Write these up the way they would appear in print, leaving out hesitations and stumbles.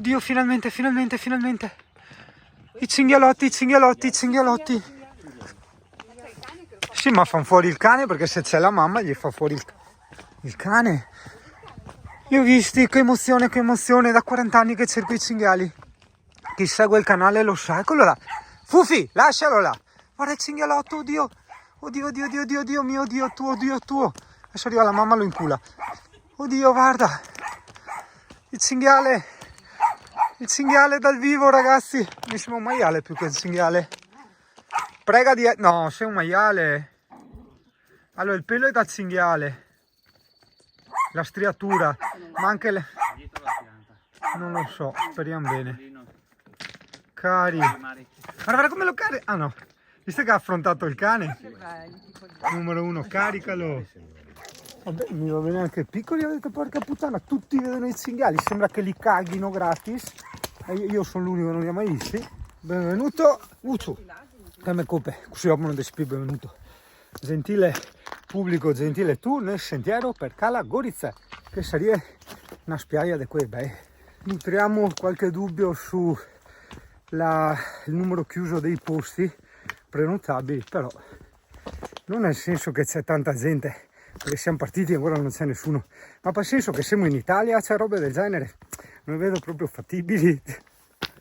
Oddio, finalmente, finalmente, finalmente. I cinghialotti, i cinghialotti, i cinghialotti. Sì, ma fanno fuori il cane perché se c'è la mamma gli fa fuori il cane. Li ho visti, che emozione, da 40 anni che cerco i cinghiali. Chi segue il canale lo sa, eccolo là. Fufi, lascialo là. Guarda il cinghialotto, oddio. Oddio, oddio, oddio, oddio, oddio mio, oddio tuo. Adesso arriva la mamma, lo incula. Oddio, guarda. Il cinghiale dal vivo, ragazzi. Mi sembra un maiale più che il cinghiale. Prega di... No, sei un maiale. Allora, il pelo è da cinghiale. La striatura. Ma anche le... Non lo so, speriamo bene. Cari. Guarda come lo carica. Ah no. Visto che ha affrontato il cane? Numero 1, caricalo. Vabbè, mi va bene anche piccoli, ho detto porca puttana, tutti vedono i cinghiali, sembra che li caghino gratis. Io sono l'unico che non li ha mai visti. Benvenuto, Uccio. Come coppe, così dopo non dici più benvenuto. Gentile pubblico, gentile tu nel sentiero per Cala Gorica, che sarebbe una spiaggia di quei bei. Nutriamo qualche dubbio su il numero chiuso dei posti prenotabili, però non nel senso che c'è tanta gente, perché siamo partiti e ancora non c'è nessuno, ma per senso che siamo in Italia, c'è robe del genere, non vedo proprio fattibili.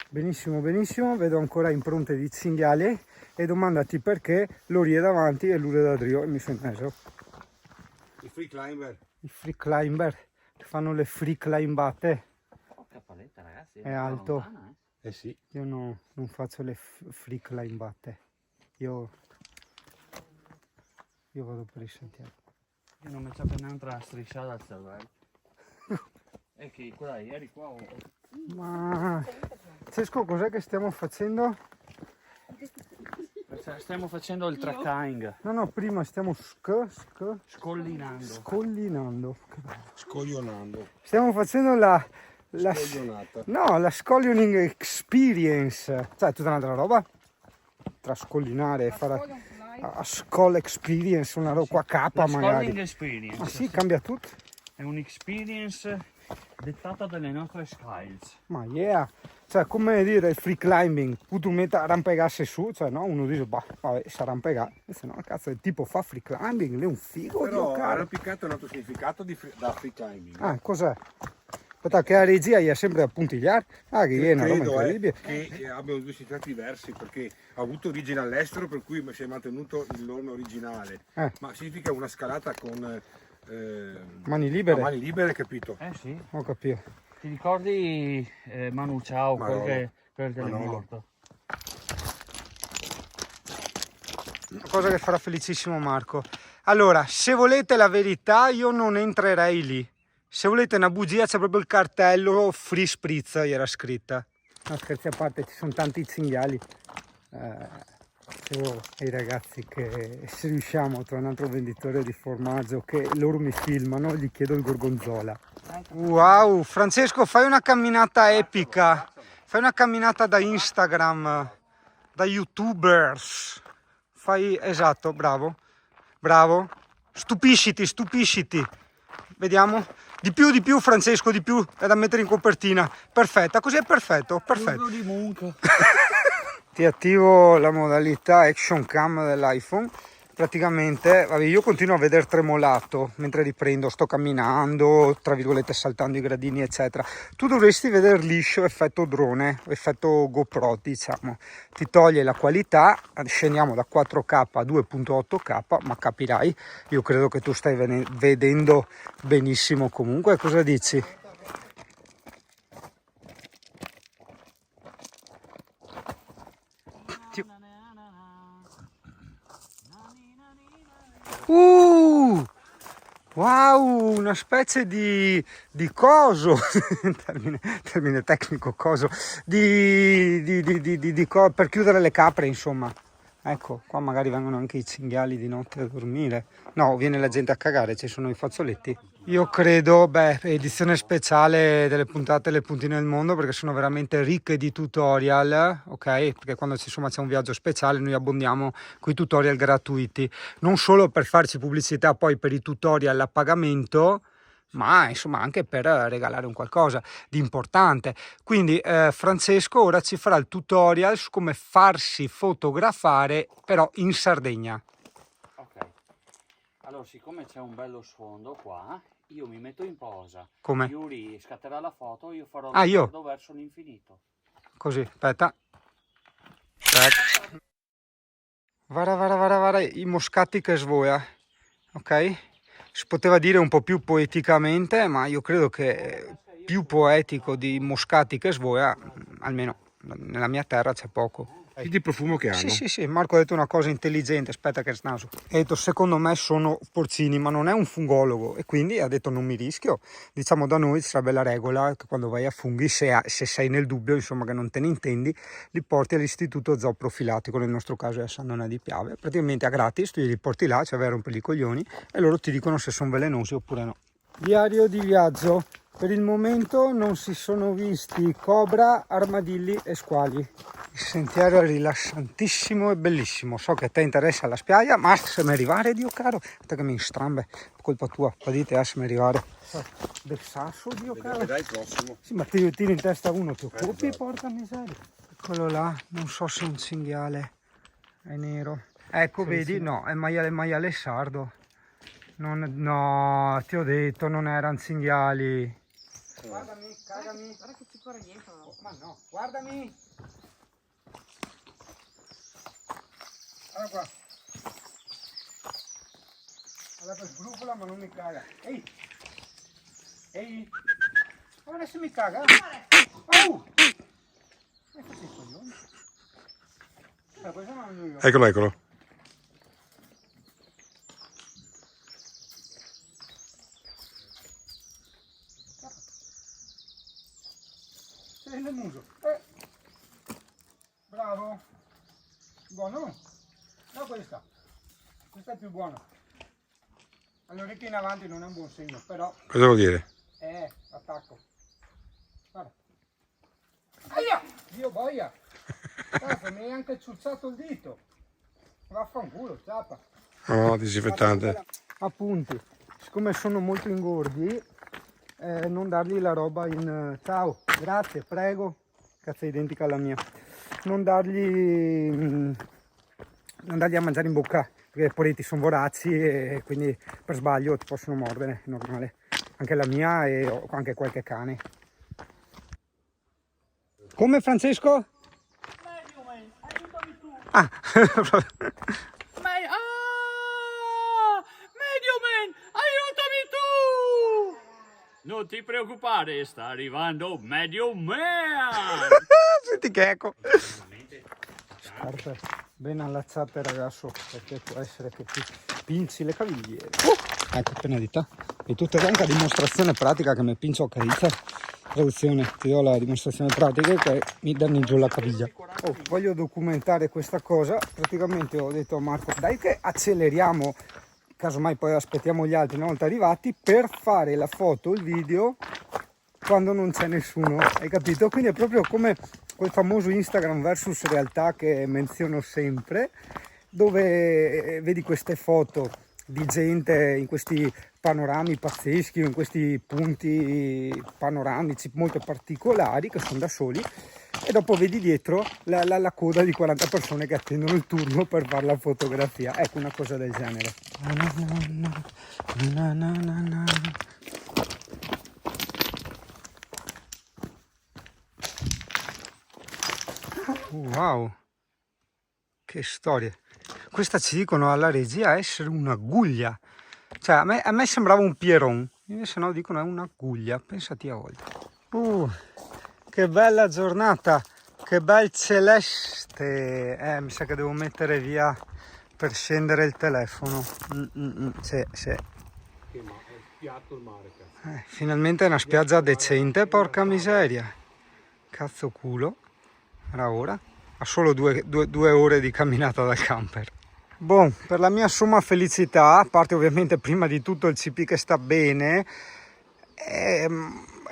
Benissimo, benissimo, vedo ancora impronte di cinghiali e domandati perché Lori è davanti e lui è da Drio e mi sono messo. I free climber. I free climber, che fanno le free climbate. Porca paletta, ragazzi. È alto. Lontana, Eh sì. Io non faccio le free climbate, io vado per il sentiero. Io non mi c'è per un'altra strisciata al cervello. E che quella ieri qua Ma Cesco, cos'è che stiamo facendo? stiamo facendo il trekking. No, prima stiamo Scollinando. scollinando. Scoglionando. Stiamo facendo la Scoglionata. no, la scoglioning experience, cioè tutta un'altra roba tra scollinare e fare a skull experience, una roba qua capa La scolling magari. experience. Ma sì, cambia tutto. È un'experience dettata dalle nostre skills. Ma yeah, cioè come dire il free climbing, tu metti a arrampicarsi su, cioè no, uno dice bah, vabbè, si arrampica, se no cazzo il tipo fa free climbing, lì è un figo, Però Dio caro. arrampicato è un altro significato da free climbing. Ah, cos'è? Aspetta che la regia gli ha sempre a puntigliare, che è una roba Credo incredibile. che abbiano due significati diversi, perché ha avuto origine all'estero, per cui si è mantenuto il nome originale, ma significa una scalata con Mani libere? mani libere, capito? Sì. Ho capito. Ti ricordi Manu Ciao, Manolo. quel che è Manolo. morto? Una cosa che farà felicissimo Marco. Allora, se volete la verità, io non entrerei lì. Se volete una bugia, c'è proprio il cartello free spritz, gli era scritta. No, scherzi a parte, ci sono tanti cinghiali. Dicevo ai ragazzi che se riusciamo a trovare un altro venditore di formaggio che loro mi filmano, gli chiedo il gorgonzola. Wow, Francesco, fai una camminata epica. Fai una camminata da Instagram, da YouTubers. Fai, esatto, bravo. Bravo. Stupisciti. Vediamo. Di più Francesco, di più. È da mettere in copertina. Perfetta, così è perfetto. Di Munch. Ti attivo la modalità action cam dell'iPhone. Praticamente, vabbè, io continuo a vedere tremolato mentre riprendo, sto camminando, tra virgolette saltando i gradini eccetera. Tu dovresti vedere liscio, effetto drone, effetto GoPro diciamo. Ti toglie la qualità, scendiamo da 4K a 2.8K, ma capirai, io credo che tu stai vedendo benissimo comunque. Cosa dici? Wow, una specie di coso, termine tecnico, coso, per chiudere le capre, insomma. Ecco, qua magari vengono anche i cinghiali di notte a dormire. No, viene la gente a cagare, ci sono i fazzoletti. Io credo, edizione speciale delle puntate Le Puntine del Mondo, perché sono veramente ricche di tutorial, ok? Perché quando c'è un viaggio speciale noi abbondiamo con i tutorial gratuiti, non solo per farci pubblicità poi per i tutorial a pagamento, ma insomma anche per regalare un qualcosa di importante. Quindi Francesco ora ci farà il tutorial su come farsi fotografare però in Sardegna. Ok, allora siccome c'è un bello sfondo qua, io mi metto in posa. Come? Yuri scatterà la foto, io farò Ah, lo io? sguardo verso l'infinito. Così, aspetta. Vara, i moscati che svoia, ok? Si poteva dire un po' più poeticamente, ma io credo che più poetico di moscati che svoia, almeno nella mia terra c'è poco. Senti il profumo che hanno. Sì, Marco ha detto una cosa intelligente, aspetta che snaso. Ha detto secondo me sono porcini, ma non è un fungologo e quindi ha detto non mi rischio. Diciamo da noi sarebbe la regola che quando vai a funghi, se sei nel dubbio, insomma che non te ne intendi, li porti all'istituto zooprofilatico, nel nostro caso è a San Donà di Piave. Praticamente a gratis, tu li porti là, cioè vai a rompere i coglioni e loro ti dicono se sono velenosi oppure no. Diario di viaggio. Per il momento non si sono visti cobra, armadilli e squali. Il sentiero è rilassantissimo e bellissimo. So che a te interessa la spiaggia, ma se mi arrivare, Dio caro, aspetta che mi strambe, colpa tua, dite se mi arrivare. Del sasso, Dio caro. Vedrai il prossimo. Sì, ma ti tiri in testa uno, ti occupi, porca miseria. Eccolo là, non so se è un cinghiale, è nero. Ecco, sì, vedi, sì. No, è maiale sardo. No, ti ho detto, non erano cinghiali. Guardami, cagami. Guarda che ci corre dietro. Oh, ma no, guardami. Guarda qua. Guarda che sbrufola ma non mi caga. Ehi. Guarda se mi caga. Eccolo. Nel muso. Bravo. Buono? No, questa è più buona. All'orecchio in avanti non è un buon segno, però Cosa vuol dire? attacco. Guarda. Aia! Dio boia! Cazzo, mi hai anche ciucciato il dito. Vaffanculo, ciapa. No, disinfettante. Appunti, siccome sono molto ingordi, non dargli la roba in ciao, grazie, prego, cazzo è identica alla mia, non dargli a mangiare in bocca, perché poi ti sono voraci e quindi per sbaglio ti possono mordere, è normale, anche la mia e anche qualche cane. Come Francesco? Meglio, man, aiutami tu. Ah, Meglio, man, aiutami tu. Non ti preoccupare, sta arrivando Medio Man! senti che eco! Scarpe ben allacciate ragazzo, perché può essere che ti pinci le cavigliere. Ecco appena dita. E tutta anche a dimostrazione pratica che mi pincio a carezza. Traduzione, ti do la dimostrazione pratica che mi danno giù la caviglia. Voglio documentare questa cosa. Praticamente ho detto a Marco, dai che acceleriamo, casomai poi aspettiamo gli altri una volta arrivati, per fare la foto, il video quando non c'è nessuno, hai capito? Quindi è proprio come quel famoso Instagram versus realtà che menziono sempre, dove vedi queste foto di gente in questi panorami pazzeschi, in questi punti panoramici molto particolari che sono da soli, e dopo vedi dietro la coda di 40 persone che attendono il turno per fare la fotografia. Ecco, una cosa del genere. Wow, che storia. Questa ci dicono alla regia essere un'aguglia, cioè a me sembrava un pieron, invece no, dicono è un'aguglia, pensati a volte. Che bella giornata, che bel celeste. Mi sa che devo mettere via per scendere il telefono. Sì. Finalmente è una spiaggia decente, porca miseria. Cazzo culo. Era ora. Ha solo due ore di camminata dal camper. Bon, per la mia somma felicità, a parte ovviamente prima di tutto il CP che sta bene,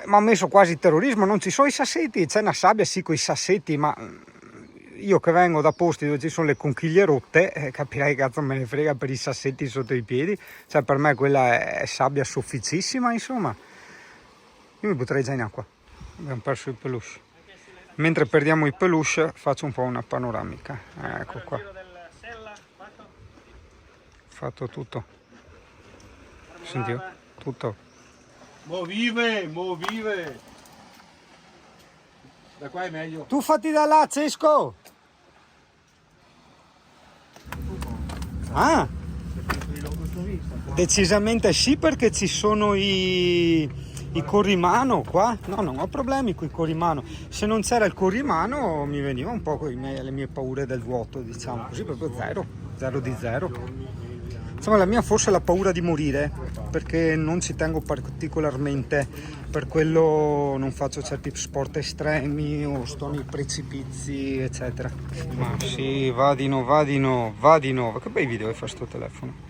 mi ha messo quasi terrorismo, non ci sono i sassetti, c'è una sabbia sì con i sassetti, ma io che vengo da posti dove ci sono le conchiglie rotte, capirai che cazzo me ne frega per i sassetti sotto i piedi, cioè per me quella è sabbia sofficissima, insomma. Io mi butterei già in acqua. Abbiamo perso i peluche. Mentre perdiamo i peluche faccio un po' una panoramica. Ecco qua. Fatto tutto. Senti, tutto. Mo vive! Da qua è meglio. Tu fatti da là, Cesco! Ah! Decisamente sì, perché ci sono i corrimano qua. No, non ho problemi con i corrimano. Se non c'era il corrimano mi veniva un po' le mie paure del vuoto, diciamo così, proprio zero di zero. Insomma, la mia forse è la paura di morire, perché non ci tengo particolarmente, per quello non faccio certi sport estremi o sto nei precipizi, eccetera. Ma sì, vadino, che bei video che fa sto telefono.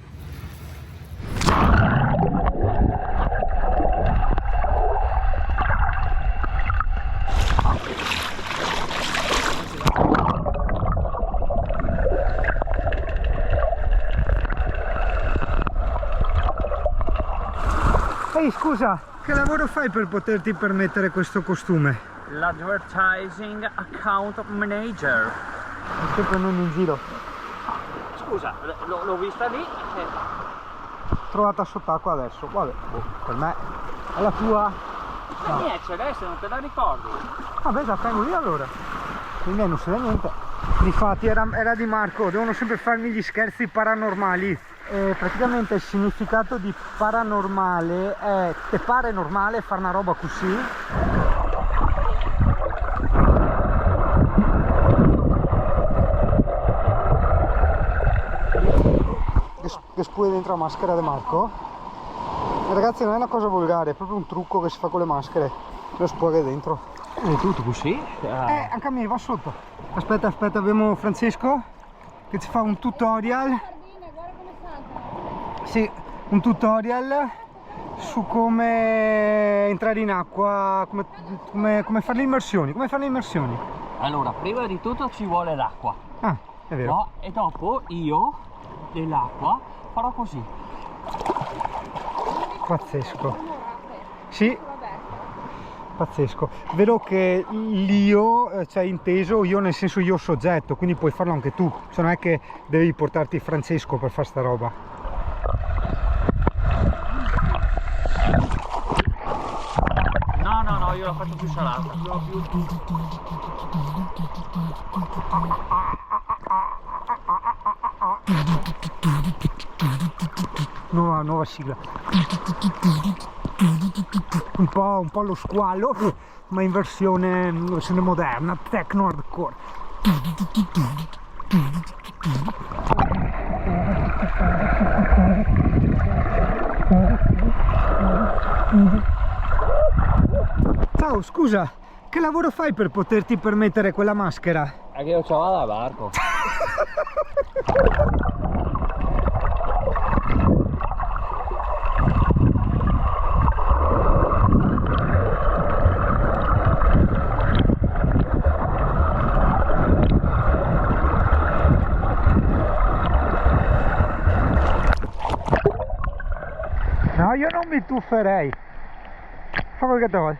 Ehi, scusa, che lavoro fai per poterti permettere questo costume? L'advertising account manager. Mi sto prendendo in giro. Scusa, l'ho vista lì. Trovata sott'acqua adesso, vabbè, per me è la tua. Ma niente, Celeste, non te la ricordi? Vabbè, la tengo io allora. Quindi non si vede niente. Difatti era di Marco, devono sempre farmi gli scherzi paranormali. Praticamente il significato di paranormale è te pare normale fare una roba così. Che spude dentro la maschera di Marco. E ragazzi, non è una cosa volgare, è proprio un trucco che si fa con le maschere. Lo spuoga dentro. E tutto così? Anche a me va sotto. Aspetta, abbiamo Francesco che ci fa un tutorial. Sì, un tutorial su come entrare in acqua, come fare le immersioni. Allora, prima di tutto ci vuole l'acqua. Ah, è vero. No? E dopo io dell'acqua farò così. Pazzesco. Sì, pazzesco. Vedo che l'io, cioè inteso io nel senso io soggetto, quindi puoi farlo anche tu. Cioè non è che devi portarti Francesco per fare sta roba. No, io la faccio più salata. Nuova sigla. Un po' lo squalo, ma in versione moderna, techno hardcore. Ciao, scusa, che lavoro fai per poterti permettere quella maschera? È che io ci vado a barco. No, io non mi tufferei. Fa quel che te vuoi.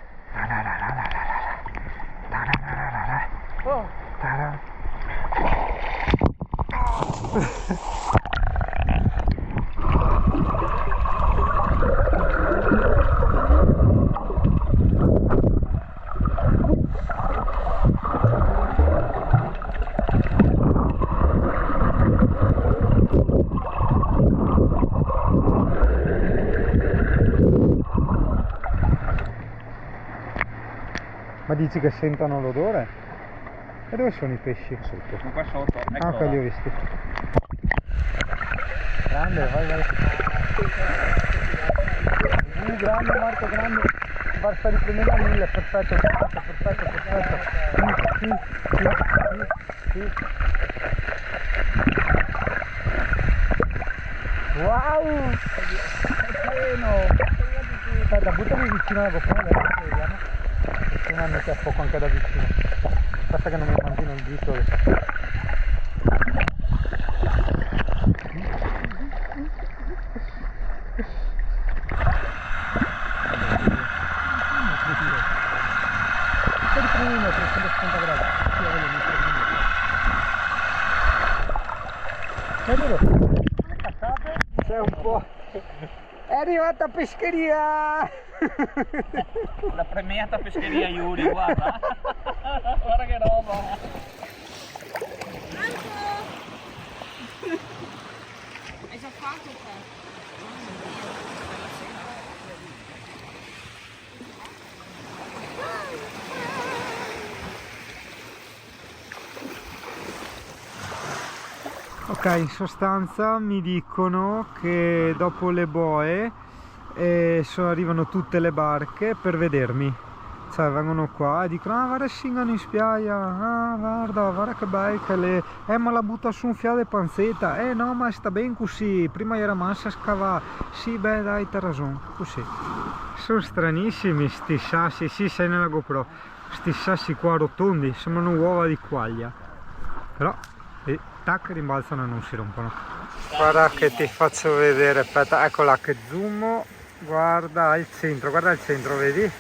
Ma dici che sentono l'odore? E dove sono i pesci? Sotto. Sono qua sotto. Ah, ok, li ho visti. Grande, vai. Grande Marco, grande. Basta riprendere a 1000, perfetto. Sì. Wow! Pieno! Aspetta, buttami vicino alla GoPro, vediamo. Non hanno a fuoco anche da vicino. Basta che non mi mangio inaudito. C'è un po'. È arrivata pescheria! La premiata pescheria Yuri, guarda! Guarda che roba! Hai già fatto te? Ok, in sostanza mi dicono che dopo le boe arrivano tutte le barche per vedermi. Cioè vengono qua e dicono: ah, guarda, scingano in spiaggia, ah, guarda che bella, ma la butta su un fiato di panzetta, no, ma sta ben così, prima era massa scavare, sì, beh, dai, t'ha ragione, così. Sono stranissimi sti sassi, sì, sei nella GoPro, sti sassi qua rotondi, sembrano uova di quaglia, però, tac, rimbalzano e non si rompono. Guarda che ti faccio vedere, aspetta, eccola che zoom, guarda il centro, vedi?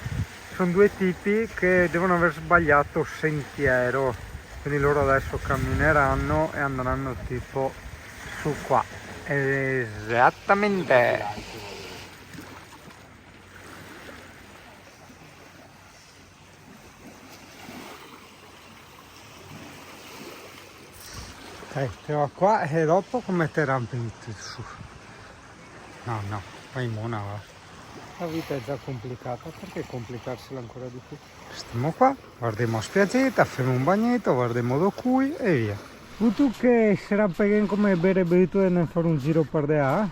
Sono due tipi che devono aver sbagliato sentiero, quindi loro adesso cammineranno e andranno tipo su qua. Esattamente. Ok, però qua e dopo come te rampi su? No, poi mona va. La vita è già complicata, perché complicarsela ancora di più? Stiamo qua, guardiamo a spiaggetta, facciamo un bagnetto, guardiamo do cui e via. Tu che sarà perché come bere bevuto e fare un giro per de A?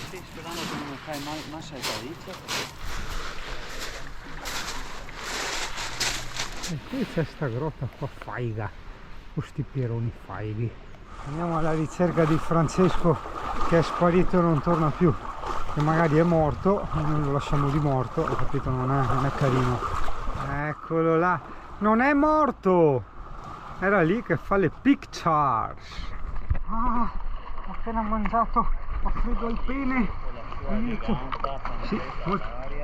Sì, sperando che non fai massa di carizia. E qui c'è sta grotta qua faiga, questi pieroni faighi. Andiamo alla ricerca di Francesco che è sparito e non torna più. Che magari è morto, noi lo lasciamo di morto, ho capito, non è carino. Eccolo là, non è morto! Era lì che fa le pictures. Ah, ho appena mangiato, ho freddo al pene. Sì,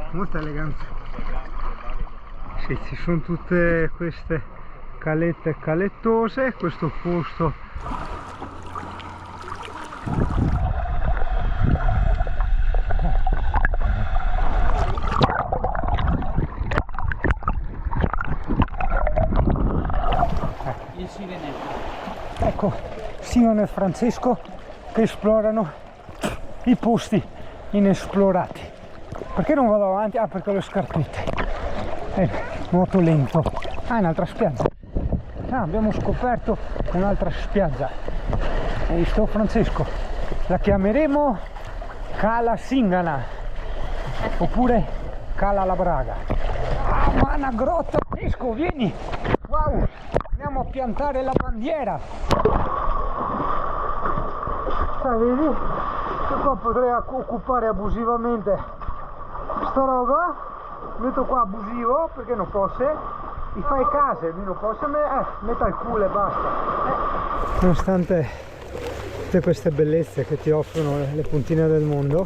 molta eleganza. Sì, ci sono tutte queste calette calettose, questo posto. Ecco, Simone e Francesco che esplorano i posti inesplorati. Perché non vado avanti? Ah, perché ho le scarpette. Nuoto lento. Ah, è un'altra spiaggia. Ah, abbiamo scoperto un'altra spiaggia. Hai visto, Francesco? La chiameremo Cala Singana oppure Cala la Braga. Ah, ma una grotta! Francesco, vieni! Wow! Andiamo a piantare la bandiera. Vedi? Che qua potrei occupare abusivamente sta roba. Metto qua abusivo perché non posso. Mi fai case, non posso metto al culo e basta. Nonostante tutte queste bellezze che ti offrono le puntine del mondo,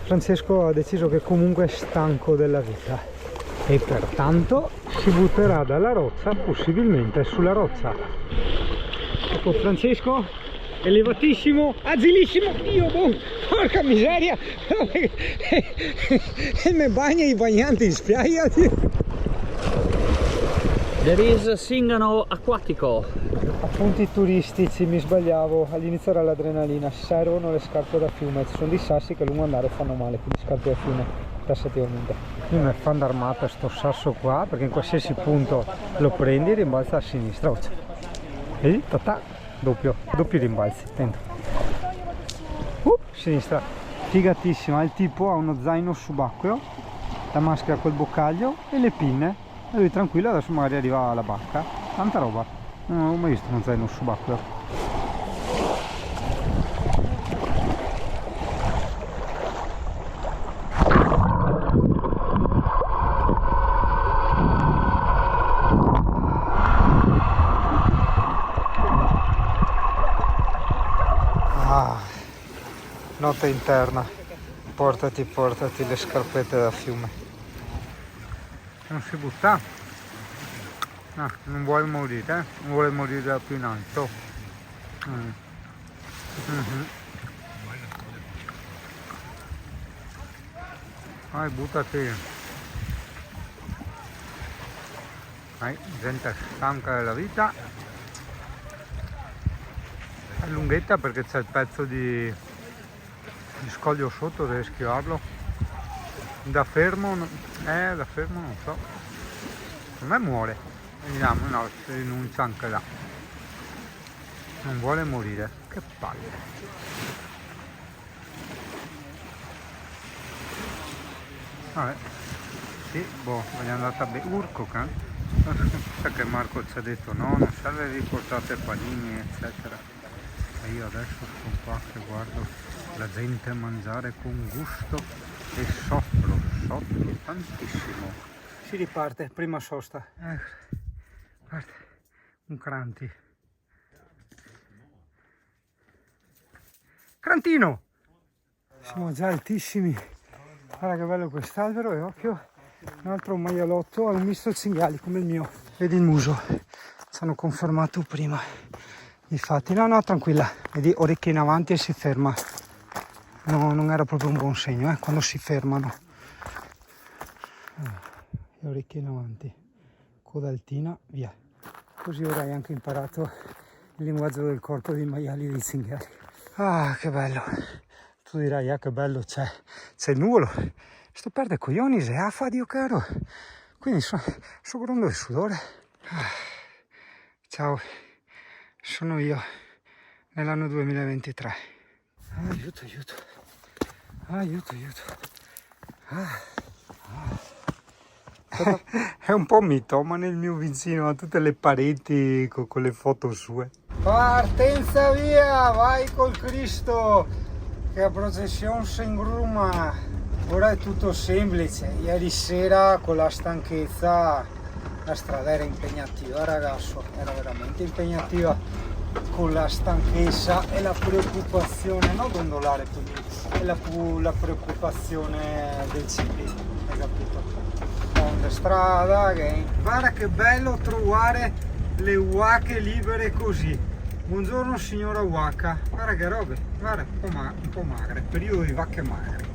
Francesco ha deciso che comunque è stanco della vita e pertanto si butterà dalla roccia, possibilmente sulla roccia. Ecco Francesco, elevatissimo, agilissimo, porca miseria, e me bagna i bagnanti in spiaggia. There is Singano acquatico. Appunti turistici, mi sbagliavo, all'inizio era l'adrenalina, servono le scarpe da fiume, ci sono dei sassi che a lungo andare fanno male, quindi scarpe da fiume tassativamente. Io mi fanno d'armata sto sasso qua, perché in qualsiasi punto lo prendi e rimbalza a sinistra. Vedi? Tatà, doppio rimbalzi, attento. Sinistra, figatissima, il tipo ha uno zaino subacqueo, la maschera col boccaglio e le pinne. E lui tranquillo, adesso magari arriva alla barca, tanta roba, non ho mai visto uno zaino subacqueo. Ah, notte interna. Portati le scarpette da fiume. Non si butta? No, non vuole morire, non vuole morire da più in alto. Vai, buttati. Vai, gente stanca della vita. È lunghetta perché c'è il pezzo di scoglio sotto, devi schivarlo. Da fermo non so. Per me muore. Vediamo, no, si rinuncia anche là. Non vuole morire. Che palle. Vabbè. Sì, boh, è andata bene. Urco, sa che Marco ci ha detto no, non serve riportate panini, eccetera. E io adesso sono qua che guardo la gente mangiare con gusto e soffro tantissimo. Si riparte, prima sosta. Guarda, un cranti. Crantino! Siamo già altissimi. Guarda che bello quest'albero e occhio, un altro maialotto, ha un misto cinghiali come il mio. Vedi il muso, ci hanno confermato prima. Infatti, no, tranquilla, vedi, orecchie in avanti e si ferma. No, non era proprio un buon segno, quando si fermano. Le orecchie in avanti, coda altina, via. Così ora hai anche imparato il linguaggio del corpo dei maiali e dei cinghiali. Ah, che bello. Tu dirai, che bello, c'è il nuvolo. Sto perde coglioni, se fa Dio caro. Quindi sto godendo del sudore. Ciao, sono io nell'anno 2023. Aiuto. È un po' mitomane il mio vicino, ha tutte le pareti con le foto sue. Partenza via, vai col Cristo, che la processione si ingruma. Ora è tutto semplice, ieri sera con la stanchezza la strada era impegnativa ragazzo, era veramente impegnativa con la stanchezza e la preoccupazione, non dondolare quindi, e la preoccupazione del cibi, hai capito? On the strada, guarda che bello trovare le uache libere così. Buongiorno signora Waka, guarda che robe, guarda, un po' magre, periodo di vacche magre.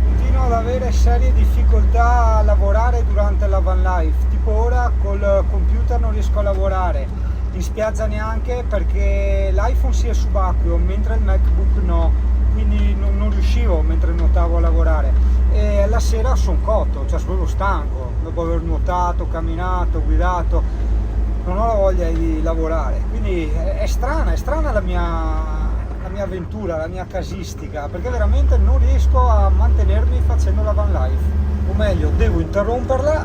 Continuo ad avere serie difficoltà a lavorare durante la van life, tipo ora col computer non riesco a lavorare. In spiaggia neanche perché l'iPhone si è subacqueo mentre il MacBook no, quindi non riuscivo mentre nuotavo a lavorare e alla sera sono cotto, cioè sono stanco dopo aver nuotato, camminato, guidato, non ho la voglia di lavorare, quindi è strana la mia avventura, la mia casistica, perché veramente non riesco a mantenermi facendo la van life, o meglio devo interromperla,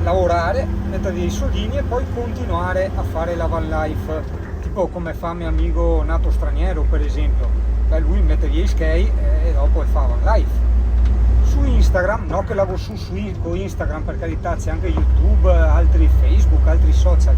lavorare, mettere dei soldini e poi continuare a fare la van life, tipo come fa mio amico nato straniero per esempio. Beh, lui mette gli skate e dopo fa van life. Su Instagram, no che lavoro su Instagram, per carità c'è anche YouTube, altri Facebook, altri social,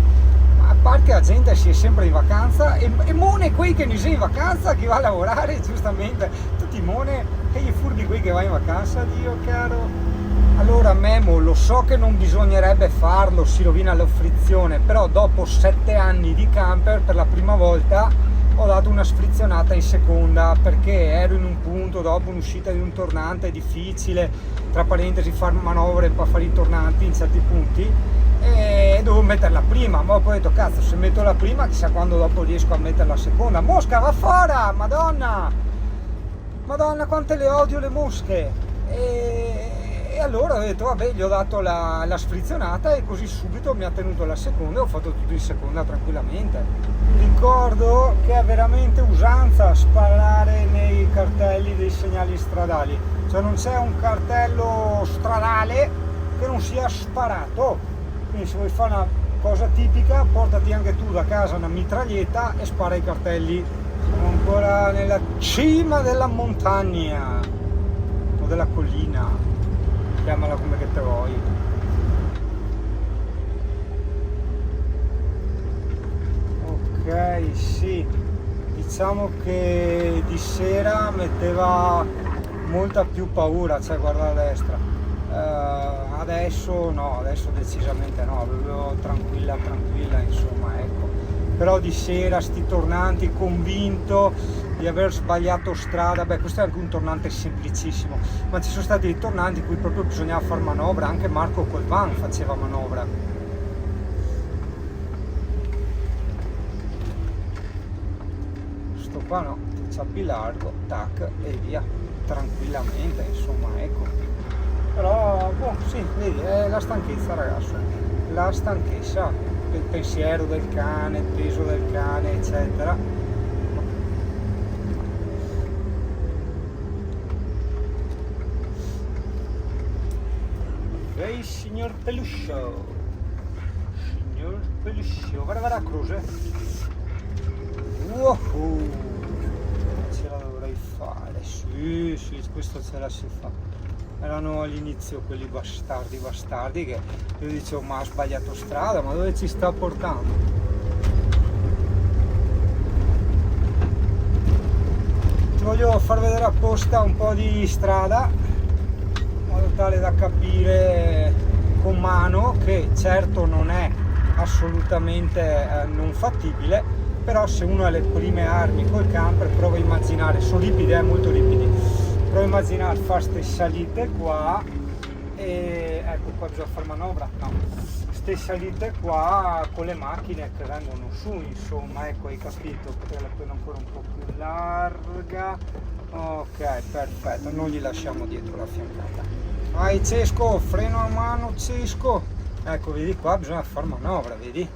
ma a parte la gente si è sempre in vacanza e mone quei che non sei in vacanza, chi va a lavorare giustamente, tutti mone che gli furbi quei che va in vacanza, Dio caro. Allora Memo, lo so che non bisognerebbe farlo, si rovina la frizione, però dopo 7 anni di camper per la prima volta ho dato una sfrizionata in seconda perché ero in un punto dopo un'uscita di un tornante difficile, tra parentesi fare manovre per fare i tornanti in certi punti e dovevo mettere la prima, ma poi ho detto cazzo se metto la prima chissà quando dopo riesco a mettere la seconda. Mosca va fuori, madonna quante le odio le mosche e allora ho detto vabbè gli ho dato la sfrizionata e così subito mi ha tenuto la seconda e ho fatto tutto in seconda tranquillamente. Ricordo che è veramente usanza sparare nei cartelli dei segnali stradali, cioè non c'è un cartello stradale che non sia sparato, quindi se vuoi fare cosa tipica, portati anche tu da casa una mitraglietta e spara i cartelli. Siamo ancora nella cima della montagna o della collina, chiamala come che te vuoi. Ok, sì, diciamo che di sera metteva molta più paura, cioè guarda a destra. Adesso no, adesso decisamente no, avevo tranquilla, insomma, ecco. Però di sera sti tornanti, convinto di aver sbagliato strada. Beh, questo è anche un tornante semplicissimo, ma ci sono stati dei tornanti in cui proprio bisognava fare manovra, anche Marco col van faceva manovra. Sto qua no, ti ciappi largo, tac e via, tranquillamente, insomma, ecco. Però, boh, sì, vedi, è la stanchezza, ragazzo, la stanchezza, il pensiero del cane, il peso del cane, eccetera. Ok, signor Peluscio, guarda la croce. Wow, ce la dovrei fare, sì, questo ce la si fa. Erano all'inizio quelli bastardi che io dicevo ma ha sbagliato strada, ma dove ci sta portando? Ti voglio far vedere apposta un po' di strada in modo tale da capire con mano che certo non è assolutamente non fattibile, però se uno ha le prime armi col camper prova a immaginare, sono ripidi, molto ripidi. Provo a immaginare fare queste salite qua e ecco qua bisogna fare manovra, no, queste salite qua con le macchine che vengono su, insomma, ecco, hai capito, perché la penna ancora un po' più larga. Ok, perfetto, non gli lasciamo dietro la fiancata. Vai Cesco, freno a mano Cesco, ecco, vedi qua bisogna fare manovra, vedi,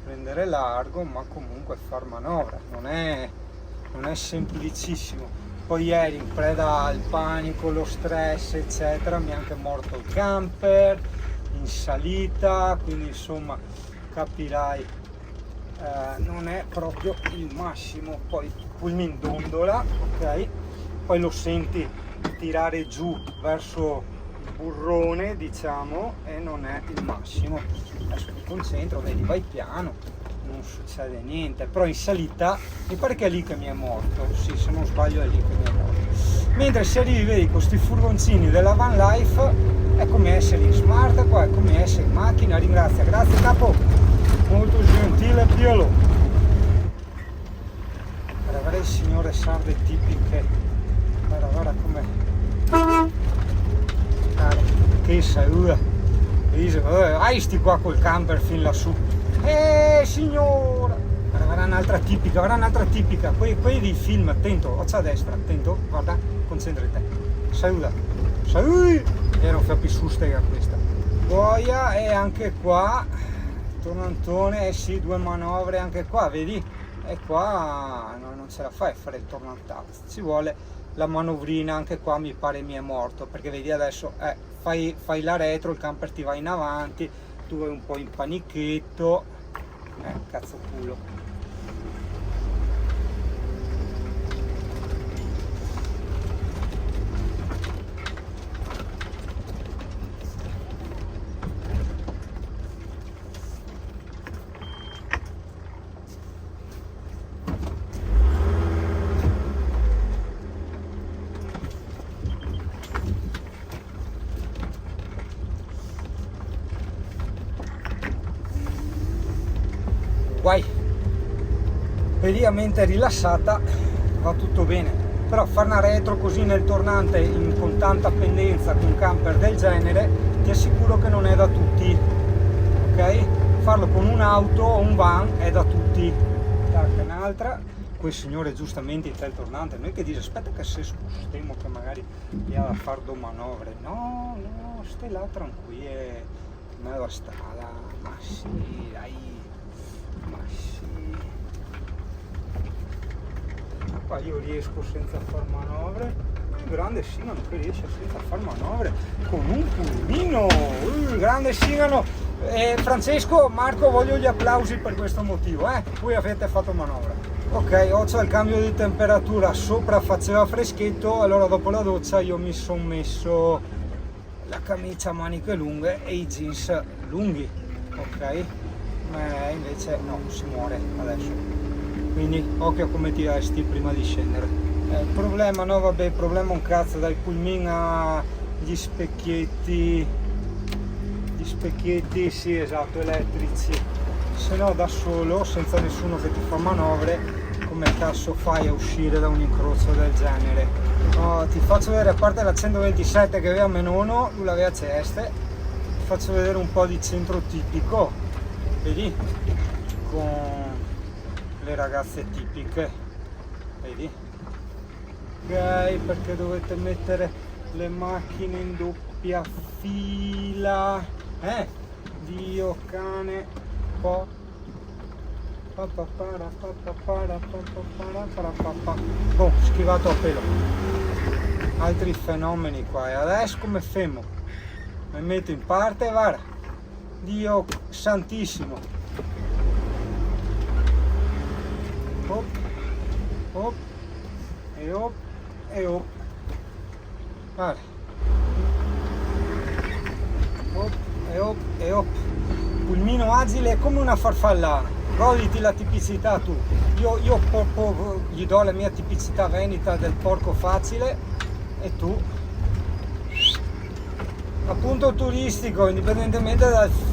prendere largo ma comunque far manovra, non è semplicissimo. Poi ieri in preda al panico, lo stress eccetera, mi è anche morto il camper in salita, quindi insomma capirai, non è proprio il massimo. Poi mi dondola, ok, poi lo senti tirare giù verso il burrone, diciamo, e non è il massimo. Adesso mi concentro, vedi, vai piano, non succede niente, però in salita mi pare che è lì che mi è morto, sì, se non sbaglio è lì che mi è morto. Mentre se arrivi, vedi, con questi furgoncini della Van Life è come essere in smart qua, è come essere in macchina. Ringrazia, grazie capo, molto gentile Piolo. Guarda il signore sarde tipiche, guarda com'è, che saluta, dice, hai sti qua col camper fin lassù. Signora, guarda un'altra tipica, quelli dei film, attento, occhio a destra, attento, guarda, concentrati, saluta, e non fa più sustega questa. Boia, e anche qua, tornantone, sì, 2 manovre anche qua, vedi, e qua non ce la fai a fare il tornantato, ci vuole la manovrina, anche qua mi pare mi è morto, perché vedi adesso, fai la retro, il camper ti va in avanti, tu vai un po' in panichetto, cazzo culo. Guai, vedi, a mente rilassata va tutto bene, però fare una retro così nel tornante con tanta pendenza con un camper del genere ti assicuro che non è da tutti, ok? Farlo con un'auto o un van è da tutti. Tac, un'altra, quel signore giustamente in il tornante, noi che dice aspetta che se spostiamo che magari gli ha da fare 2 manovre, no, stai là tranquillo, me la strada, ma sì, dai. Ma sì, qua io riesco senza far manovre, il grande Singano che riesce senza far manovre con un pulmino, il grande Singano Francesco, Marco, voglio gli applausi per questo motivo, voi avete fatto manovra. Ok, oggi al cambio di temperatura sopra faceva freschetto, allora dopo la doccia io mi sono messo la camicia a maniche lunghe e i jeans lunghi, ok? Ma invece no, si muore adesso, quindi occhio a come ti vesti prima di scendere. Il problema, no vabbè, il problema un cazzo, dai pulmin agli specchietti, sì esatto, elettrici, se no da solo, senza nessuno che ti fa manovre, come cazzo fai a uscire da un incrocio del genere? No, ti faccio vedere, a parte la 127 che aveva meno, lui l'aveva ceste, ti faccio vedere un po' di centro tipico, vedi? Con le ragazze tipiche, vedi? Ok, perché dovete mettere le macchine in doppia fila? Dio cane, po'. Boh, schivato a pelo. Altri fenomeni qua. E adesso come femo? Mi metto in parte, guarda. Dio santissimo. Hop, hop, e hop, e hop. Guarda. Hop, e hop, e hop. Pulmino agile come una farfalla. Goditi la tipicità tu. Io gli do la mia tipicità veneta del porco facile e tu appunto turistico, indipendentemente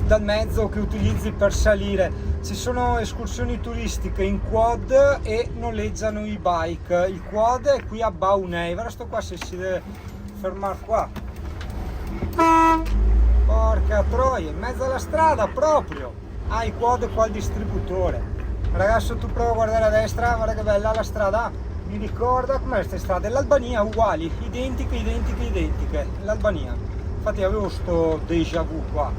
dal mezzo che utilizzi per salire. Ci sono escursioni turistiche in quad e noleggiano i bike. Il quad è qui a Baunevra, sto qua se si deve fermare qua. Porca troia, in mezzo alla strada proprio. I quad qua il distributore. Ragazzo, tu prova a guardare a destra, guarda che bella la strada. Mi ricorda com'è queste strade, l'Albania uguali, identiche, l'Albania. Infatti avevo sto déjà vu qua.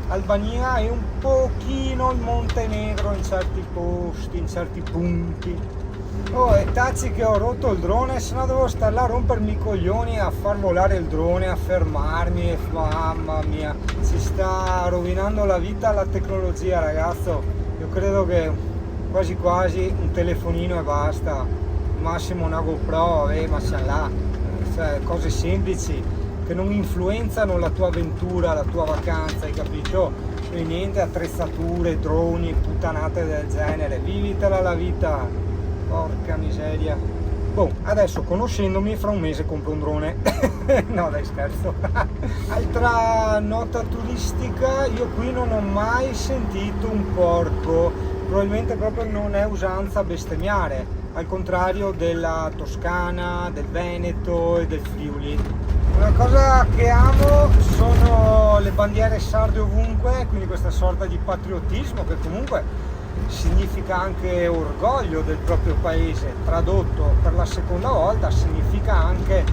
Albania e un pochino il Montenegro in certi posti, in certi punti. Oh, e tacci che ho rotto il drone, se no devo stare là a rompermi i coglioni a far volare il drone, a fermarmi, e mamma mia, si sta rovinando la vita alla tecnologia, ragazzo. Io credo che quasi quasi un telefonino e basta, massimo una GoPro, ma siamo là, cioè, cose semplici che non influenzano la tua avventura, la tua vacanza, hai capito? E niente attrezzature, droni, puttanate del genere, vivitela la vita. Porca miseria. Boh, adesso conoscendomi fra un mese compro un drone. No dai, scherzo. Altra nota turistica, io qui non ho mai sentito un porco, probabilmente proprio non è usanza bestemmiare, al contrario della Toscana, del Veneto e del Friuli. Una cosa che amo sono le bandiere sarde ovunque, quindi questa sorta di patriottismo che comunque significa anche orgoglio del proprio paese. Tradotto per la seconda volta significa anche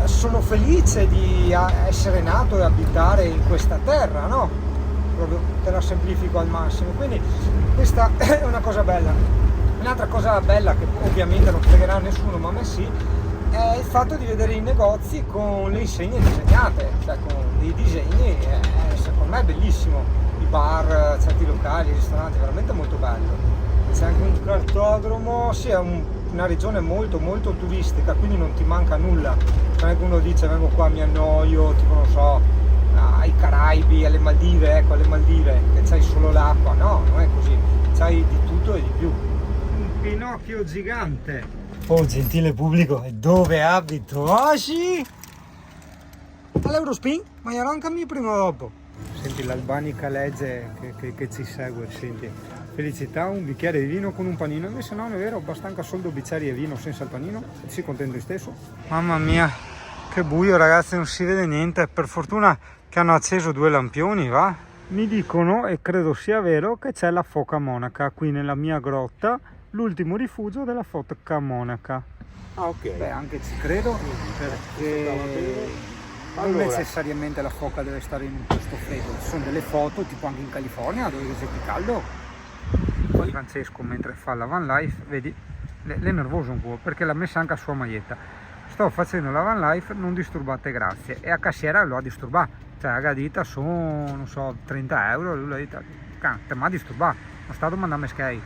sono felice di essere nato e abitare in questa terra, no? Proprio te la semplifico al massimo, quindi questa è una cosa bella. Un'altra cosa bella che ovviamente non fregherà a nessuno, ma a me sì, è il fatto di vedere i negozi con le insegne disegnate, cioè con dei disegni, secondo me è bellissimo. I bar, certi locali, i ristoranti, veramente molto bello. C'è anche un cartodromo, sì, è una regione molto turistica, quindi non ti manca nulla. Non è che uno dice vengo qua, mi annoio, tipo non so, ai Caraibi, alle Maldive, ecco, alle Maldive, che c'hai solo l'acqua. No, non è così, c'hai di tutto e di più. Un Pinocchio gigante. Oh, gentile pubblico, e dove abito? Oh sì! All'Eurospin, ma ero anche a me prima o dopo. Senti l'albanica legge che ci segue, senti. Felicità, un bicchiere di vino con un panino, invece no, non è vero, basta anche solo bicchieri e vino senza il panino, sei contento stesso? Mamma mia, che buio ragazzi, non si vede niente, per fortuna che hanno acceso 2 lampioni, va? Mi dicono, e credo sia vero, che c'è la foca monaca qui nella mia grotta, l'ultimo rifugio della foca monaca. Ah, ok. Beh, anche ci credo, perché non necessariamente la foca deve stare in un posto freddo, ci sono delle foto tipo anche in California dove c'è più caldo. Poi Francesco mentre fa la van life, vedi, l'è nervoso un po' perché l'ha messa anche a sua maglietta. Sto facendo la van life, non disturbate grazie, e a cassiera lo ha disturbato. cioè a Gadita sono, non so, 30 euro, lui l'ha detto, te mi ha disturbato, ma stato mandando skate.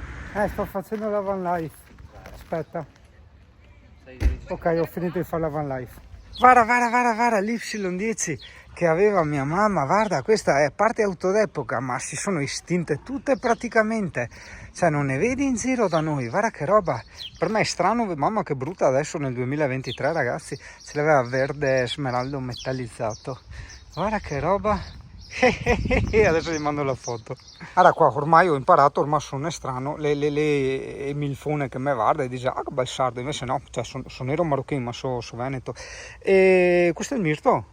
Sto facendo la van life, aspetta. Ok, ho finito di fare la van life. Guarda, l'Y10 che aveva mia mamma, guarda, questa è parte auto d'epoca, ma si sono estinte tutte praticamente, cioè non ne vedi in giro da noi, guarda che roba. Per me è strano, mamma che brutta adesso nel 2023 ragazzi, ce l'aveva verde smeraldo metallizzato, guarda che roba. Adesso gli mando la foto. Allora qua ormai ho imparato, ormai sono strano, le milfone che me guarda e dice ah che bel sardo, invece no, cioè sono nero marocchino ma sono veneto. E questo è il mirto,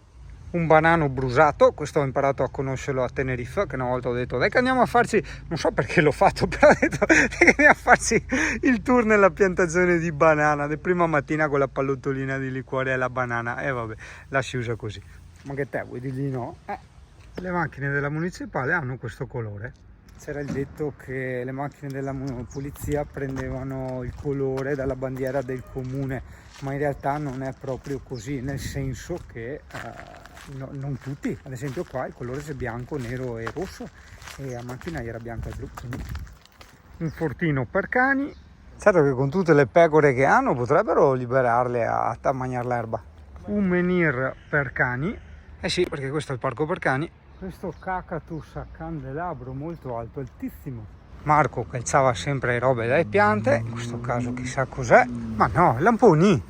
un banano brusato, questo ho imparato a conoscerlo a Tenerife, che una volta ho detto dai che andiamo a farci, non so perché l'ho fatto, però ho detto dai che andiamo a farci il tour nella piantagione di banana, di prima mattina con la pallottolina di liquore alla banana, e vabbè, la si usa così. Ma che te vuoi dirgli no? Le macchine della municipale hanno questo colore. C'era il detto che le macchine della polizia prendevano il colore dalla bandiera del comune, ma in realtà non è proprio così, nel senso che non tutti, ad esempio qua il colore c'è bianco, nero e rosso e la macchina era bianca e blu. Quindi un fortino per cani. Certo che con tutte le pecore che hanno potrebbero liberarle a mangiare l'erba. Un menhir per cani. Eh sì, perché questo è il parco per cani. Questo cactus a candelabro molto alto, altissimo. Marco calciava sempre robe dalle piante, in questo caso chissà cos'è. Ma no, lamponi.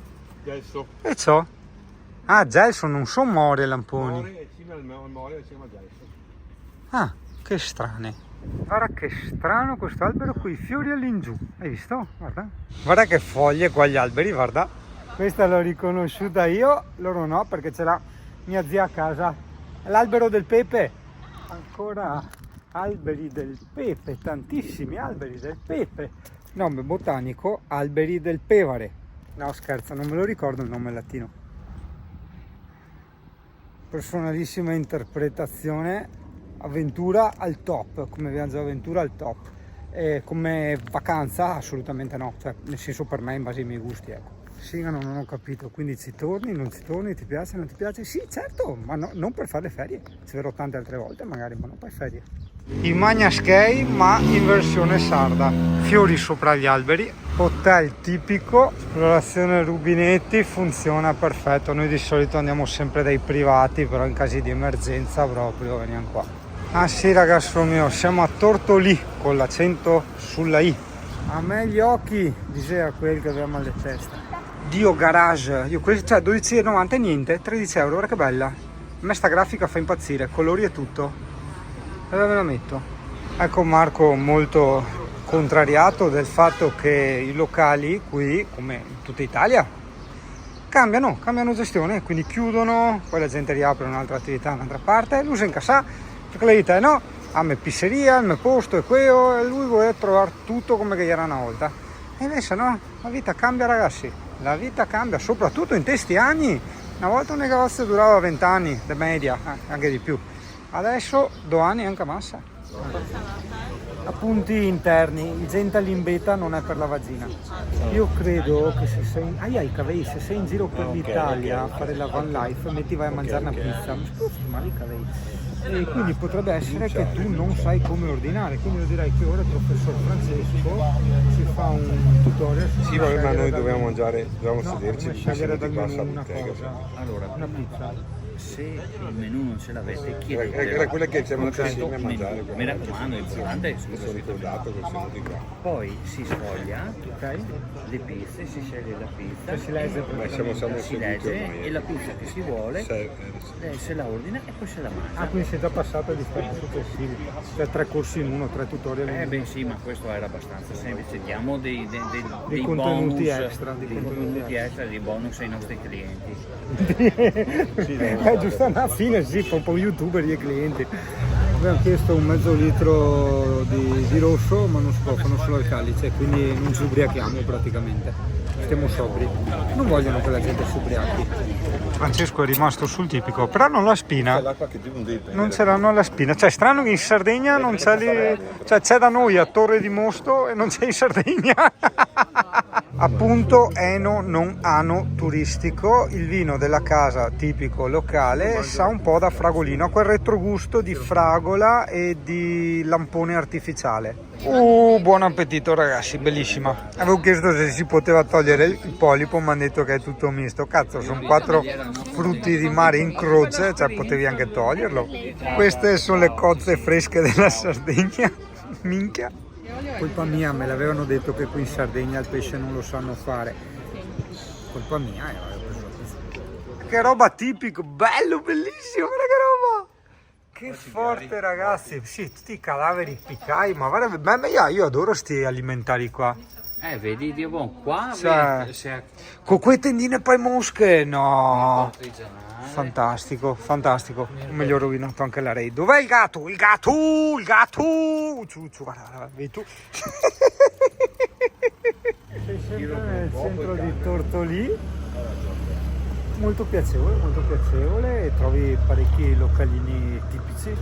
Gelso. E ciò? Ah, gelso, non sono more lamponi. More si chiama gelso. Ah, che strane. Guarda che strano questo albero con i fiori all'ingiù. Hai visto? Guarda. Guarda che foglie qua gli alberi, guarda. Questa l'ho riconosciuta io, loro no, perché ce l'ha mia zia a casa. L'albero del pepe, ancora alberi del pepe, tantissimi alberi del pepe. Nome botanico, alberi del pevare. No scherzo, non me lo ricordo il nome latino. Personalissima interpretazione, avventura al top, come viaggio avventura al top. E come vacanza assolutamente no, cioè nel senso per me in base ai miei gusti, ecco. Sigano non ho capito, quindi ci torni, non ci torni, ti piace, non ti piace? Sì, certo, ma no, non per fare le ferie, ci verrò tante altre volte magari, ma non per ferie. I Magnaskei, ma in versione sarda, fiori sopra gli alberi, hotel tipico, esplorazione rubinetti, funziona perfetto, noi di solito andiamo sempre dai privati, però in casi di emergenza proprio veniamo qua. Ah sì ragazzo mio, siamo a Tortolì, con l'accento sulla I. A me gli occhi, diceva quel che aveva mal di testa. Dio garage, io questo, cioè 12,90 e niente, 13 euro, guarda che bella. A me sta grafica fa impazzire, colori e tutto. Dove ve la metto? Ecco Marco molto contrariato del fatto che i locali qui, come in tutta Italia, cambiano gestione, quindi chiudono, poi la gente riapre un'altra attività in un'altra parte, lui si incassa, perché lei dice no, a me pizzeria, il mio posto è quello, e lui vuole trovare tutto come che era una volta. E invece no, la vita cambia ragazzi, la vita cambia, soprattutto in questi anni. Una volta un negozio durava 20 anni, di media, anche di più. Adesso 2 anni anche massa. Appunti interni, il gental in beta non è per la vagina. Io credo che se sei in giro per l'Italia a fare la van life, metti vai a mangiare una pizza, mi può firmare i cavei. E quindi potrebbe essere che tu non sai come ordinare, quindi io direi che ora il professor Francesco ci fa un tutorial. Sì, vabbè, ma noi dobbiamo sederci, scegliere dal menù una cosa, Allora, una pizza. se il menù non ce l'avete, chiedete. Era quella che siamo andati insieme a mangiare. Mi raccomando, l'importante è Mi sono ricordato che siamo di qua. Poi si sfoglia le pizze, si sceglie la pizza, Si legge Ma siamo si seduti legge ormai. e la pizza che si vuole se la ordina e poi se la mangia. Ah, quindi sei già passato agli step successivi, cioè 3 corsi in uno, 3 tutorial in uno. Beh sì, ma questo era abbastanza semplice, diamo dei contenuti bonus, extra, dei contenuti extra, dei bonus ai nostri clienti. Giusto alla fine sì, proprio youtuber e clienti. Abbiamo chiesto un mezzo litro di rosso, ma non si può, fanno solo al calice, quindi non ci ubriachiamo praticamente, stiamo sobri, non vogliono che la gente si ubriachi. Francesco è rimasto sul tipico, però non la spina, L'acqua che ti non devi non ce l'hanno alla spina, cioè strano che in Sardegna non c'è lì, cioè c'è da noi a Torre di Mosto e non c'è in Sardegna. appunto eno non ano turistico, il vino della casa tipico locale sa un po' da fragolino, ha quel retrogusto di fragola e di lampone artificiale. Buon appetito ragazzi, bellissima. Avevo chiesto se si poteva togliere il polipo, mi hanno detto che è tutto misto. Cazzo, sono 4 frutti di mare in croce, cioè potevi anche toglierlo. Queste sono le cozze fresche della Sardegna. Minchia. Colpa mia, me l'avevano detto che qui in Sardegna il pesce non lo sanno fare. Colpa mia, avevo preso così. Che roba tipico, bello, bellissimo, guarda che roba! Che forte ragazzi, sì, tutti i cadaveri piccai, ma guarda, io adoro sti alimentari qua. Vedi, Dio buon, qua Cioè, c'è con quelle tendine poi mosche, no! artigianale. Fantastico, fantastico. Me gli ho rovinato anche la raid. Dov'è il gatto? Il gatto! Il gatto! Guarda, vedi tu? Sei sempre nel centro di Tortolì. Molto piacevole e trovi parecchi localini tipici.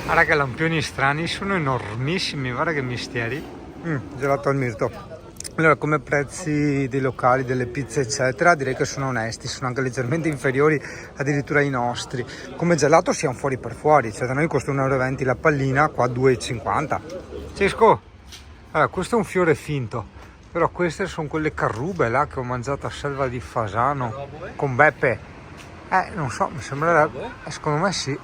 Guarda che lampioni strani, sono enormissimi, guarda che misteri. Gelato al mirto. Allora, come prezzi dei locali, delle pizze eccetera, direi che sono onesti, sono anche leggermente inferiori addirittura ai nostri. Come gelato siamo fuori per fuori, cioè da noi costa 1,20 € la pallina, qua 2,50 €. Cesco, allora questo è un fiore finto, però queste sono quelle carrube là che ho mangiato a Selva di Fasano con Beppe. Non so, mi sembrerebbe, secondo me sì.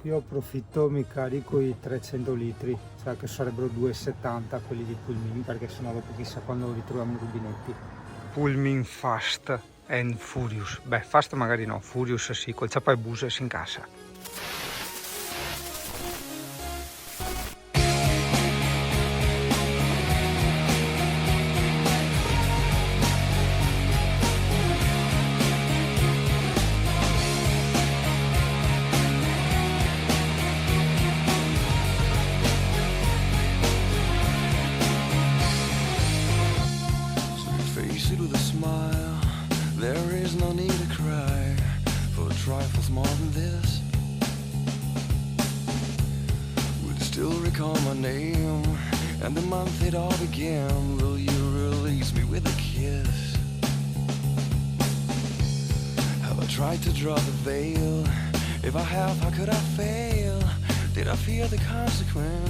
Io approfitto, mi carico i 300 litri, cioè che sarebbero 2,70 quelli di Pulmin, perché sennò dopo chissà quando ritroviamo i rubinetti. Pulmin Fast and Furious. Beh, Fast magari no, Furious sì, col ciappa e bus si incassa. With a smile, there is no need to cry for trifles more than this. Would still recall my name and the month it all began. Will you release me with a kiss? Have I tried to draw the veil? If I have, how could I fail? Did I fear the consequence?